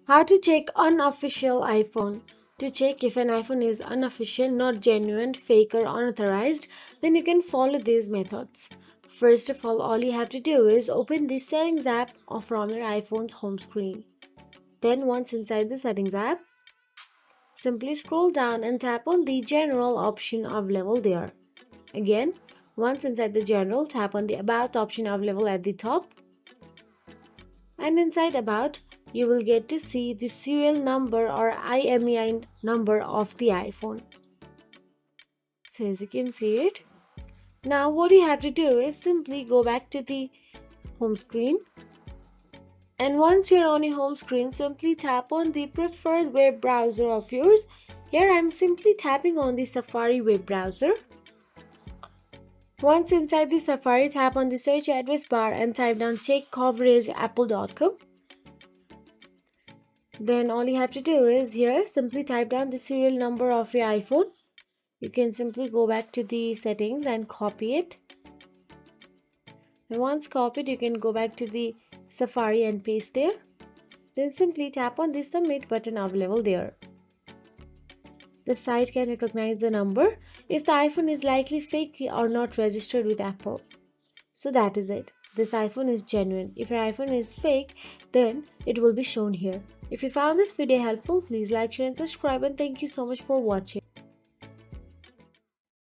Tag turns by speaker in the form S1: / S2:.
S1: How to check unofficial iPhone. To check if an iPhone is unofficial, not genuine, fake, or unauthorized, then you can follow these methods. First of all you have to do is open the Settings app from your iPhone's home screen. Then, once inside the Settings app, simply scroll down and tap on the General option available there. Again, once inside the General, tap on the About option available at the top, and inside About, you will get to see the serial number or IMEI number of the iPhone. So as you can see it, now what you have to do is simply go back to the home screen, and once you're on your home screen, simply tap on the preferred web browser of yours. Here I'm simply tapping on the Safari web browser. Once inside the Safari, tap on the search address bar and type down checkcoverageapple.com. Then all you have to do is here simply type down the serial number of your iPhone. You can simply go back to the settings and copy it. And once copied, you can go back to the Safari and paste there. Then simply tap on the submit button available there. The site can recognize the number if the iPhone is likely fake or not registered with Apple. So that is it. This iPhone is genuine. If your iPhone is fake, then it will be shown here. If you found this video helpful, please like, share and subscribe, and thank you so much for watching.